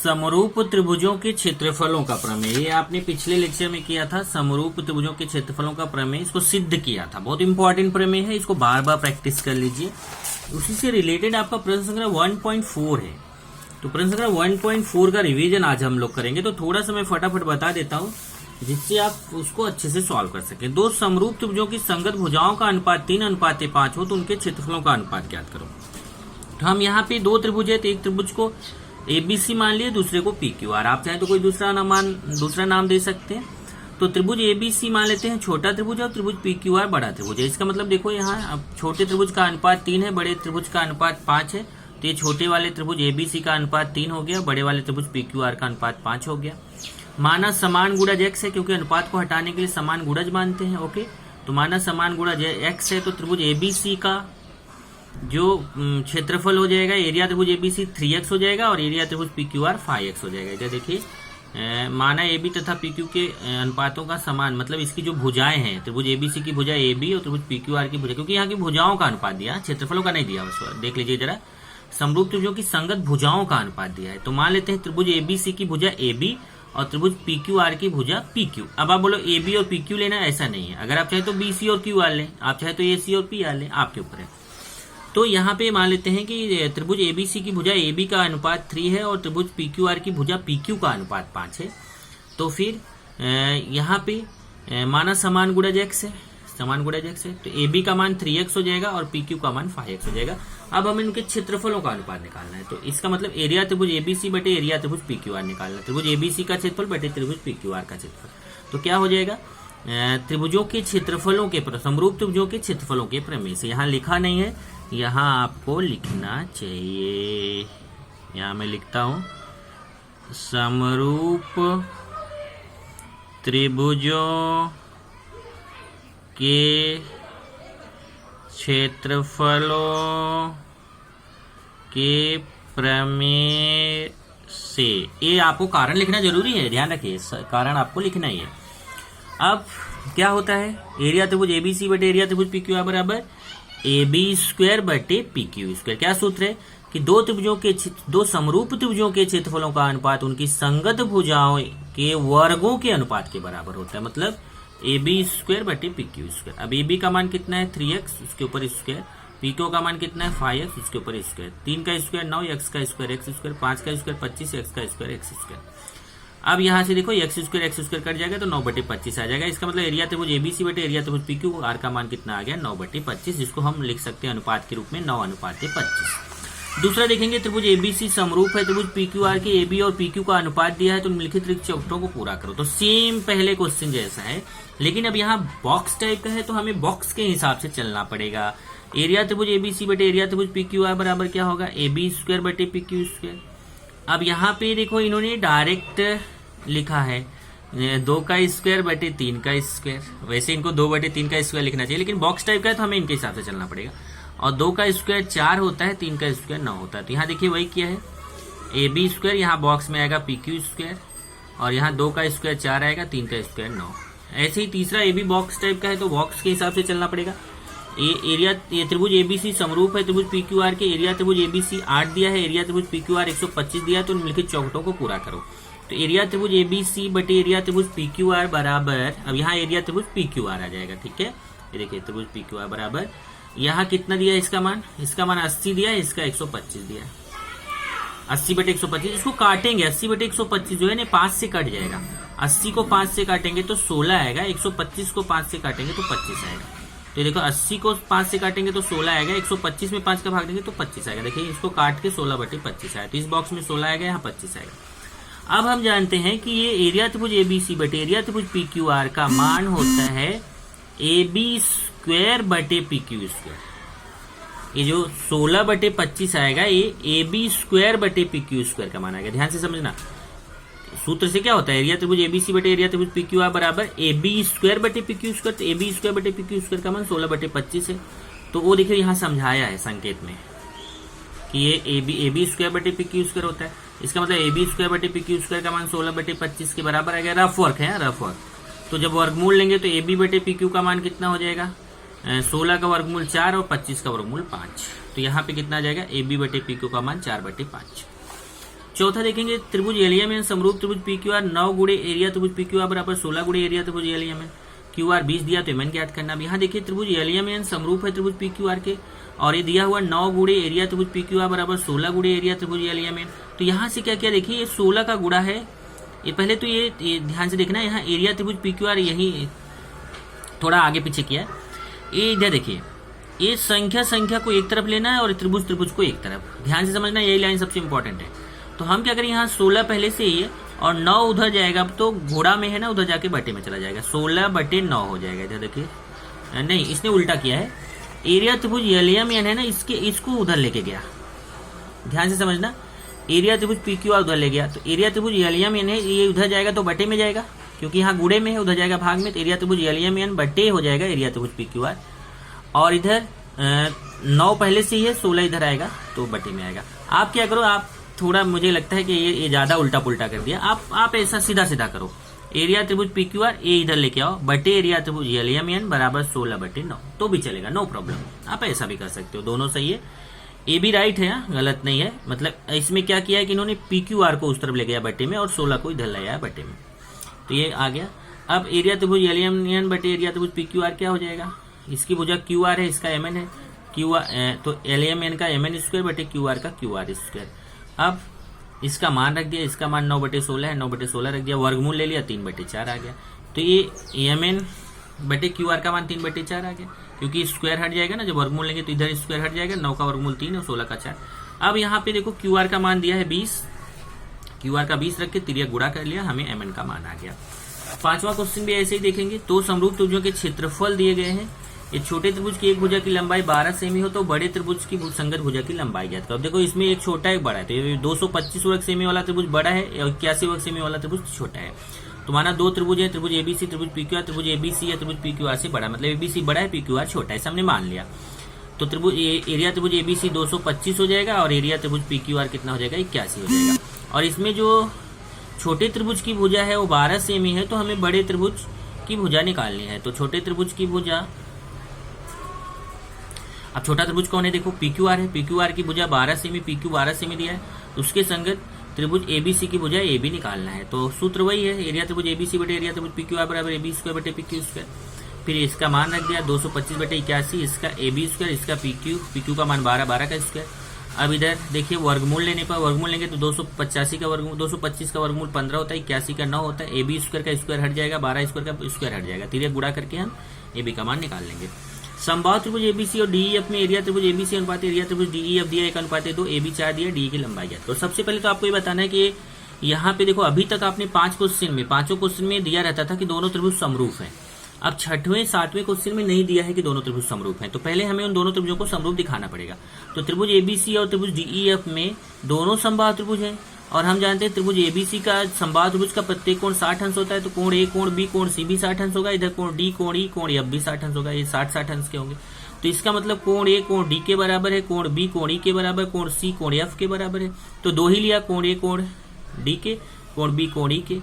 समरूप त्रिभुजों के क्षेत्रफलों का प्रमेय, ये आपने पिछले लेक्चर में किया था। समरूप त्रिभुजों के क्षेत्रफलों का प्रमेय, इसको सिद्ध किया था। बहुत इंपॉर्टेंट प्रमेय है, इसको बार बार प्रैक्टिस कर लीजिए। उसी से रिलेटेड आपका प्रश्न संख्या 1.4 है, तो प्रश्न संख्या 1.4 का रिवीजन आज हम लोग करेंगे। तो थोड़ा सा मैं फटाफट बता देता हूँ जिससे आप उसको अच्छे से सॉल्व कर सकें। दो समरूप त्रिभुजों की संगत भुजाओं का अनुपात 3:5 हो तो उनके क्षेत्रफलों का अनुपात ज्ञात करो। तो हम यहाँ पे दो त्रिभुज है, तो एक त्रिभुज को एबीसी मान लिए, दूसरे को पीक्यूआर। आप चाहें तो कोई दूसरा नाम दे सकते हैं। तो त्रिभुज एबीसी मान लेते हैं छोटा त्रिभुज और त्रिभुज पीक्यूआर बड़ा त्रिभुज है। इसका मतलब देखो यहाँ अब छोटे त्रिभुज का अनुपात 3 है, बड़े त्रिभुज का अनुपात 5 है। तो ये छोटे वाले त्रिभुज एबीसी का अनुपात 3 हो गया, बड़े वाले त्रिभुज पीक्यूआर का अनुपात 5 हो गया। माना समान गुणज एक्स है, क्योंकि अनुपात को हटाने के लिए समान गुणज मानते हैं। ओके, तो माना समान गुणज एक्स है, तो त्रिभुज एबीसी का जो क्षेत्रफल हो जाएगा, एरिया त्रिभुज एबीसी 3x हो जाएगा और एरिया त्रिभुज पीक्यूआर 5x हो जाएगा। इधर देखिए माना एबी तथा पीक्यू के अनुपातों का समान, मतलब इसकी जो भुजाएं हैं, त्रिभुज एबीसी की भुजा एबी और त्रिभुज पीक्यूआर की भुजा, क्योंकि यहाँ की भुजाओं का अनुपात दिया, क्षेत्रफलों का नहीं दिया। बस देख लीजिए जरा, समरूप त्रिभुजों की संगत भुजाओं का अनुपात दिया है। तो मान लेते हैं त्रिभुज एबीसी की भुजा एबी और त्रिभुज पीक्यूआर की भुजा पीक्यू। अब आप बोलो एबी और पीक्यू लेना, ऐसा नहीं है। अगर आप चाहे तो बीसी और क्यू आर लें, आप चाहे तो एसी और पी आर लें, आपके ऊपर है। तो यहाँ पे मान लेते हैं कि त्रिभुज एबीसी की भुजा एबी का अनुपात 3 है और त्रिभुज पीक्यूआर की भुजा पीक्यू का अनुपात 5 है। तो फिर यहाँ पे माना समान गुणज एक्स है, समान गुणज एक्स है, तो एबी का मान 3x हो जाएगा और पीक्यू का मान 5x हो जाएगा। अब हमें इनके क्षेत्रफलों का अनुपात निकालना है। तो इसका मतलब एरिया त्रिभुज एबीसी बटे एरिया त्रिभुज पीक्यूआर निकालना है। त्रिभुज एबीसी का क्षेत्रफल बटे त्रिभुज पीक्यूआर का क्षेत्रफल। तो क्या हो जाएगा, त्रिभुजों के क्षेत्रफलों के समरूप त्रिभुजों के क्षेत्रफलों के प्रमेय से। यहाँ लिखा नहीं है, यहाँ आपको लिखना चाहिए। यहाँ मैं लिखता हूं, समरूप त्रिभुजों के क्षेत्रफलों के प्रमेय से। ये आपको कारण लिखना जरूरी है, ध्यान रखिए, कारण आपको लिखना ही है। अब क्या होता है, एरिया त्रिभुज एबीसी बटे एरिया त्रिभुज पीक्यूआर बराबर AB स्क्वायर बटे PQ स्क्वायर। क्या सूत्र है कि दो समरूप त्रिभुजों के क्षेत्रफलों का अनुपात उनकी संगत भुजाओं के वर्गों के अनुपात के बराबर होता है। मतलब AB स्क्वायर बटे PQ स्क्वायर। अब AB का मान कितना है 3x, उसके ऊपर स्क्वायर। PQ का मान कितना है 5x, उसके ऊपर स्क्वायर। 3 का स्क्वायर 9, x का स्क्वायर x स्क्वायर, 5 का स्क्वायर 25, x का स्क्वायर x स्क्वायर। अब यहाँ से देखो x स्क्वायर कट जाएगा तो 9/25 आ जाएगा। इसका मतलब एरिया त्रिभुज एबीसी बटे एरिया त्रिभुज पीक्यू आर का मान कितना आ गया 9/25, जिसको हम लिख सकते हैं अनुपात के रूप में 9:25। दूसरा देखेंगे, त्रिभुज एबीसी समरूप है त्रिभुज पीक्यूआर के, एबी और पीक्यू का अनुपात दिया है तो निम्नलिखित रिक्त चौकटों को पूरा करो। तो सेम पहले क्वेश्चन जैसा है, लेकिन अब यहाँ बॉक्स टाइप का है तो हमें बॉक्स के हिसाब से चलना पड़ेगा। एरिया त्रिभुज एबीसी बटे एरिया त्रिभुज पीक्यूआर बराबर क्या होगा, AB स्क्वायर बटे PQ स्क्वायर। अब यहाँ पे देखो इन्होंने डायरेक्ट लिखा है 2 का स्क्वायर बटे 3 का स्क्वायर। वैसे इनको 2/3 का स्क्वायर लिखना चाहिए, लेकिन बॉक्स टाइप का है तो हमें इनके हिसाब से चलना पड़ेगा। और 2 का स्क्वायर 4 होता है, 3 का स्क्वायर 9 होता है। तो यहाँ देखिए वही किया है, AB स्क्वायर यहाँ बॉक्स में आएगा PQ स्क्वायर, और यहाँ 2 का स्क्वायर 4 आएगा, 3 का स्क्वायर 9। ऐसे ही तीसरा AB बॉक्स टाइप का है तो बॉक्स के हिसाब से चलना पड़ेगा। ये त्रिभुज एबीसी समरूप है त्रिभुज पीक्यूआर के, एरिया त्रिभुज एबीसी 8 दिया है, एरिया त्रिभुज पीक्यूआर 125 दिया है, तो निम्नलिखित चौकटों को पूरा करो। तो एरिया त्रिभुज एबीसी बटे एरिया त्रिभुज पीक्यूआर बराबर, अब यहाँ एरिया त्रिभुज पीक्यूआर आ जाएगा। ठीक है, ये देखिए त्रिभुज पीक्यूआर बराबर यहाँ कितना दिया है, इसका मान 80 दिया है, इसका 125 दिया है। 80/125, इसको काटेंगे 80/125 जो है ना 5 से कट जाएगा। 80 को 5 से काटेंगे तो 16 आएगा, 125 को 5 से काटेंगे तो 25 आएगा। तो देखो 80 को 5 से काटेंगे तो 16 आएगा, 125 में 5 का भाग देंगे तो 25 आएगा। देखिए इसको काट के 16/25 आया, तो इस बॉक्स में 16 आएगा, यहाँ 25 आएगा। अब हम जानते हैं कि ये एरिया त्रिभुज एबीसी बटे एरिया त्रिभुज पीक्यूआर का मान होता है AB स्क्वायर बटे PQ स्क्वायर। ये जो 16/25 आएगा ये AB स्क्वायर बटे PQ स्क्वायर का मान आएगा। ध्यान से समझना, सूत्र से क्या होता है, एरिया त्रिभुज एबीसी बटे एरिया त्रिभुज पीक्यूआर बराबर AB स्क्वायर बटे PQ स्क्वायर। तो AB स्क्वायर बटे PQ स्क्वायर का मान 16/25 है। तो वो देखिए यहाँ समझाया है संकेत में कि ये AB स्क्वायर बटे PQ स्क्वायर होता है। इसका मतलब AB स्क्वायर बटे PQ स्क्वायर का मान 16/25 के बराबर आ गया। रफ वर्क है, रफ वर्क। तो जब वर्गमूल लेंगे तो AB बटे PQ का मान कितना हो जाएगा, 16 का वर्गमूल 4 और 25 का वर्गमूल 5। तो यहाँ पे कितना आ जाएगा, AB बटे PQ का मान 4/5। चौथा देखेंगे त्रिभुज एलियम समरूप त्रिभुज पी क्यू आर 9 गुणे एरिया त्रिभुज पी क्यू आर बराबर 16 गुणे एरिया त्रिभुज एलियम क्यू आर 20 दिया तो एमएन ज्ञात करना। अब यहाँ देखिए त्रिभुज एलियम समरूप है त्रिभुज पी क्यू आर के, और ये दिया हुआ 9 गुणे एरिया त्रिभुज पी क्यू आर बराबर 16 गुणे एरिया त्रिभुज एलियम। तो यहाँ से क्या क्या देखिए, ये 16 का गुणा है। ये पहले तो ये ध्यान से देखना, यहाँ एरिया त्रिभुज पी क्यू आर यही थोड़ा आगे पीछे किया है। ये इधर देखिए, ये संख्या को एक तरफ लेना है और त्रिभुज को एक तरफ, ध्यान से समझना, यही लाइन सबसे इंपॉर्टेंट है। तो हम क्या करें, यहाँ 16 पहले से ही है और 9 उधर जाएगा, अब तो घोड़ा में है ना, उधर जाके बटे में चला जाएगा, 16/9 हो जाएगा। इधर देखिए, नहीं इसने उल्टा किया है, एरिया त्रिभुज एलियम है ना, इसको उधर लेके गया, ध्यान से समझना, एरिया त्रिभुज पी क्यू आर उधर ले गया, तो एरिया त्रिभुज एलियम है, ये उधर जाएगा तो बटे में जाएगा, क्योंकि यहाँ गुड़े में है, उधर जाएगा भाग में, तो एरिया त्रिभुज एलियम बटे हो जाएगा एरिया त्रिभुज पी क्यू आर। और इधर 9 पहले से ही है, 16 इधर आएगा तो बटे में आएगा। आप क्या करो, आप थोड़ा, मुझे लगता है कि ये ज्यादा उल्टा पुल्टा कर दिया, आप ऐसा सीधा सीधा करो, एरिया त्रिभुज पी क्यू आर ए इधर लेके आओ, बटे एरिया त्रिभुज एलियम बराबर 16/9, तो भी चलेगा, नो प्रॉब्लम। आप ऐसा भी कर सकते हो, दोनों सही है, ए भी राइट है, गलत नहीं है। मतलब इसमें क्या किया है कि इन्होंने पी क्यू आर को उस तरफ ले गया बटे में और 16 को इधर ले आया बटे में, तो ये आ गया। अब एरिया त्रिभुज एलियम बटे एरिया त्रिभुज पी क्यू आर क्या हो जाएगा, इसकी भुजा क्यू आर है, इसका एम एन है, क्यू आर तो एलियम का एम एन स्क्वायर बटे क्यू आर का क्यू आर स्क्वायर। अब इसका मान रख दिया, इसका मान 9/16 है, 9/16 रख दिया, वर्गमूल ले लिया, 3/4 आ गया। तो ये एम एन बटे क्यू आर का मान 3/4 आ गया, क्योंकि स्क्वायर हट जाएगा ना, जब वर्गमूल लेंगे तो इधर स्क्वायर हट जाएगा, 9 का वर्गमूल 3 और 16 का 4। अब यहाँ पे देखो क्यू आर का मान दिया है 20, क्यू आर का 20 रख के तिरिया गुणा कर लिया, हमें एम एन का मान आ गया। 5वां क्वेश्चन भी ऐसे ही देखेंगे, तो समरूप त्रिभुजों के क्षेत्रफल दिए गए हैं। ये छोटे त्रिभुज की एक भुजा की लंबाई 12 सेमी हो तो बड़े त्रिभुज की संगत भुजा की लंबाई ज्ञात करो। देखो इसमें एक छोटा एक बड़ा है, तो ये 225 वर्ग सेमी वाला त्रिभुज बड़ा है, 81 वर्ग सेमी वाला त्रिभुज छोटा है। तो माना 2 त्रिभुज है, त्रिभुज एबीसी त्रिभुज पीक्यूआर, त्रिभुज एबीसी है त्रिभुज पीक्यूआर से बड़ा, मतलब एबीसी बड़ा है पीक्यूआर छोटा है, हमने मान लिया। तो त्रिभुज एरिया त्रिभुज एबीसी 225 हो जाएगा और एरिया त्रिभुज पीक्यूआर कितना हो जाएगा, 81 हो जाएगा। और इसमें जो छोटे त्रिभुज की भुजा है वो 12 सेमी है, तो हमें बड़े त्रिभुज की भुजा निकालनी है। तो छोटे त्रिभुज की भुजा, अब छोटा त्रिभुज कौन है, देखो पीक्यूआर है, पीक्यूआर की भुजा 12 सेमी, पीक्यू 12 सेमी दिया है, उसके संगत त्रिभुज एबीसी की भुजा ए बी निकालना है। तो सूत्र वही है, एरिया त्रिभुज एबीसी बटे एरिया त्रिभुज पीक्यूआर बराबर एबी स्क्वायर बटे पीक्यू स्क्वायर। फिर इसका मान रख दिया 225/81, इसका एबी स्क्वायर, इसका पीक्यू का मान 12 का स्क्वायर। अब इधर देखिए वर्गमूल लेने पर, वर्गमूल लेंगे तो 285 का वर्गमूल, 225 का वर्गमूल 15 होता है, 81 का 9 होता है, एबी स्क्वायर का स्क्वायर हट जाएगा, 12 स्क्वायर का स्क्वायर हट जाएगा, तिरिया गुणा करके हम एबी का मान निकाल लेंगे। समबाहु त्रिभुज एबीसी और डीईएफ में एरिया त्रिभुज एबीसी अनुपात एरिया त्रिभुज डीईएफ दिया 1/2, एबी 4 दिया, डी की लंबाई ज्ञात करो। सबसे पहले तो आपको ये बताना है कि यहाँ पे देखो अभी तक आपने 5 क्वेश्चन में, पांचों क्वेश्चन में दिया रहता था कि दोनों त्रिभुज समरूप हैं। अब 6वें 7वें क्वेश्चन में नहीं दिया है कि दोनों त्रिभुज समरूप हैं, तो पहले हमें उन दोनों त्रिभुजों को समरूप दिखाना पड़ेगा। तो त्रिभुज एबीसी और त्रिभुज डीईएफ में दोनों समबाहु त्रिभुज हैं, और हम जानते हैं त्रिभुज एबीसी का समबाहु त्रिभुज का प्रत्येक कोण 60 अंश होता है, तो कोण ए कोण बी कोण सी भी 60 अंश होगा, इधर कोण डी कोण ई कोण एफ भी 60 अंश होगा, ये 60 अंश के होंगे। तो इसका मतलब कोण ए कोण डी के बराबर है, कोण बी कोण ई के बराबर, कोण सी कोण एफ के बराबर है। तो दो ही लिया, कोण ए कोण डी के, कोण बी कोण ई के,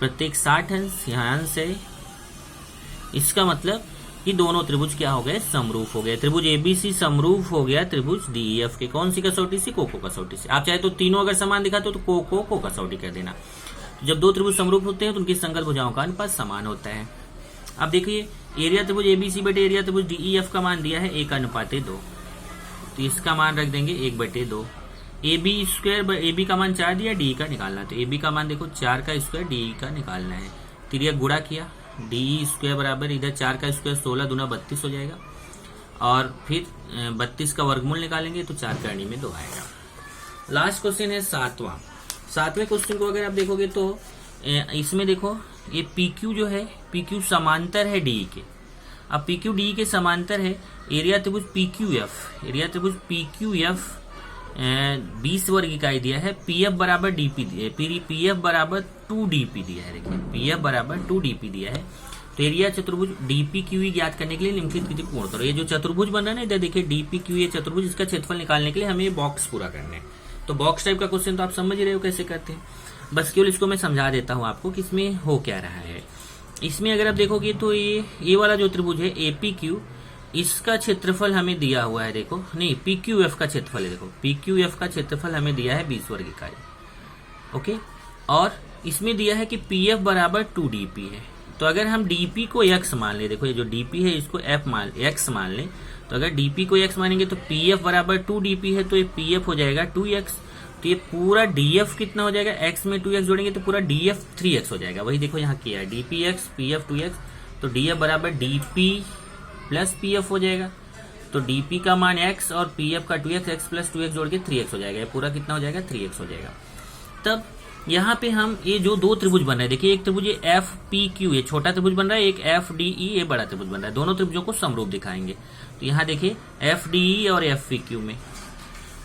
प्रत्येक 60 अंश, यहाँ अंश है। इसका मतलब कि दोनों त्रिभुज क्या हो गए, समरूप हो गए। त्रिभुज एबीसी समरूप हो गया त्रिभुज डीईएफ के, कौन सी कसौटी से, को कसौटी से। आप चाहे तो तीनों अगर समान दिखाते हो तो को कसौटी कर देना। जब दो त्रिभुज समरूप होते हैं तो उनकी संगत भुजाओं का अनुपात समान होता है। अब देखिए एरिया त्रिभुज एबीसी बटे एरिया त्रिभुज डीईएफ का मान दिया है 1/2, तो इसका मान रख देंगे 1/2। एबी स्क्वायर, एबी का मान 4 दिया, डी का निकालना, तो एबी का मान देखो 4 का स्क्वायर, डी का निकालना है। तिरिया गुणा किया, डी स्क्वायर बराबर इधर 4 का स्क्वायर 16 दूना 32 हो जाएगा, और फिर 32 का वर्गमूल निकालेंगे तो 4 करनी में 2 आएगा। लास्ट क्वेश्चन है 7वें क्वेश्चन को अगर आप देखोगे तो इसमें देखो ये PQ जो है, PQ समांतर है DE के। अब PQ DE के समांतर है, एरिया त्रिभुज PQF, एरिया त्रिभुज PQF 20 वर्ग इकाई दिया है, PF बराबर DP दिया है, PF बराबर 2DP दिया है। देखिए PF बराबर 2DP दिया है। तो एरिया चतुर्भुज DPQE ज्ञात करने के लिए निम्नलिखित विधि पूर्ण करो। ये जो चतुर्भुज बन रहा है ना, इधर देखिए DPQE चतुर्भुज, इसका क्षेत्रफल निकालने के लिए हमें ये बॉक्स पूरा करना है। तो बॉक्स टाइप का क्वेश्चन तो आप समझ ही रहे हो कैसे करते हैं, बस केवल इसको मैं समझा देता हूं आपको कि इसमें हो क्या रहा है। इसमें अगर आप देखोगे तो ये वाला जो त्रिभुज है APQ, इसका क्षेत्रफल हमें दिया हुआ है, देखो नहीं PQF का क्षेत्रफल है, देखो PQF का क्षेत्रफल हमें दिया है 20 वर्ग इकाई। ओके। और इसमें दिया है कि पी एफ बराबर 2dp है। तो अगर हम dp को x मान ले, देखो ये जो dp है इसको x मान ले, तो अगर dp को x मानेंगे तो पी एफ बराबर 2dp है, तो ये पी एफ हो जाएगा 2x। तो ये पूरा df कितना हो जाएगा, x में 2x जोड़ेंगे तो पूरा df 3x हो जाएगा। वही देखो यहाँ किया है dpx pf 2x, तो df बराबर dp प्लस pf हो जाएगा। तो dp का मान x और pf का 2x, x प्लस 2x जोड़ के 3x हो जाएगा। ये पूरा कितना हो जाएगा, 3x हो जाएगा। तब यहाँ पे हम ये जो दो त्रिभुज बन रहे हैं, देखिए एक त्रिभुज ये एफ पी क्यू ये छोटा त्रिभुज बन रहा है, एक एफ डी ई ये बड़ा त्रिभुज बन रहा है। दोनों त्रिभुजों को समरूप दिखाएंगे। तो यहाँ देखिए एफ डी ई और एफ पी क्यू में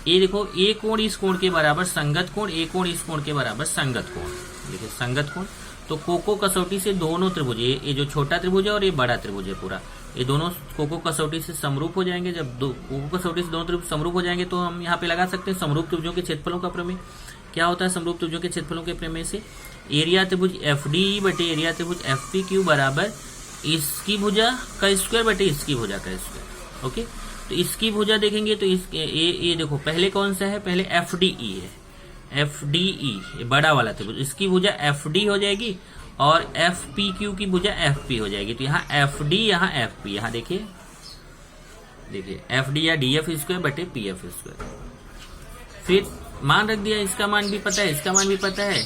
ये देखो ए कोण इस कोण के बराबर संगत कोण, ए कोण इस कोण के बराबर संगत कोण। देखिए संगत कोण, तो कोको कसौटी से दोनों त्रिभुज, ये जो छोटा त्रिभुज है और ये बड़ा त्रिभुज है पूरा, ये दोनों कोको कसौटी से समरूप हो जाएंगे। जब दो कोको कसौटी से दोनों त्रिभुज समरूप हो जाएंगे तो हम यहाँ पे लगा सकते हैं समरूप त्रिभुजों के क्षेत्रफलों का प्रमेय। क्या होता है समरूप त्रिभुजों के क्षेत्रफलों के प्रमेय से, एरिया त्रिभुज एफ डी बटे एरिया त्रिभुज एफ पी क्यू बराबर इसकी भुजा का स्क्वायर बटे इसकी भुजा का स्क्वायर। ओके, तो इसकी भुजा देखेंगे तो ये देखो पहले कौन सा है, पहले एफ डी ई है, एफ डी ई बड़ा वाला त्रिभुज, इसकी भुजा एफ डी हो जाएगी और एफ पी क्यू की भुजा एफ पी हो जाएगी। तो यहाँ एफ डी यहाँ एफ पी, यहाँ देखिए एफ डी या डी एफ स्क्वायर बटे पी एफ स्क्वायर। फिर मान रख दिया, इसका मान भी पता है, इसका मान भी पता है,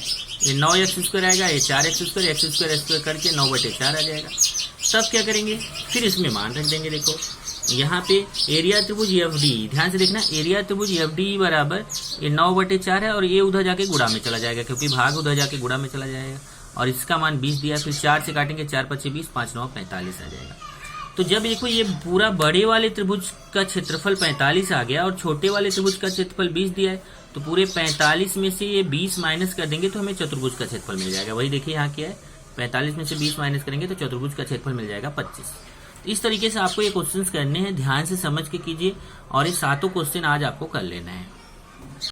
ये 9x स्क्वायर आएगा, ये 4x स्क्वायर, x स्क्वायर करके 9/4 आ जाएगा। तब क्या करेंगे, फिर इसमें मान रख देंगे। देखो यहाँ पे एरिया त्रिभुज एफ डी, ध्यान से देखना, एरिया त्रिभुज एफ डी बराबर ये 9/4 है और ये उधर जाके गुणा में चला जाएगा, क्योंकि भाग उधर जाके गुणा में चला जाएगा। और इसका मान 20 दिया, फिर 4 से काटेंगे, 4 × 5 = 20, 5 × 9 = 45 आ जाएगा। तो जब देखो ये पूरा बड़े वाले त्रिभुज का क्षेत्रफल 45 आ गया और छोटे वाले त्रिभुज का क्षेत्रफल 20 दिया है, तो पूरे 45 में से ये 20 माइनस कर देंगे तो हमें चतुर्भुज का क्षेत्रफल मिल जाएगा। वही देखिए यहाँ क्या है, 45 में से 20 माइनस करेंगे तो चतुर्भुज का क्षेत्रफल मिल जाएगा 25। इस तरीके से आपको ये क्वेश्चंस करने हैं, ध्यान से समझ के कीजिए और ये सातों क्वेश्चन आज आपको कर लेना है।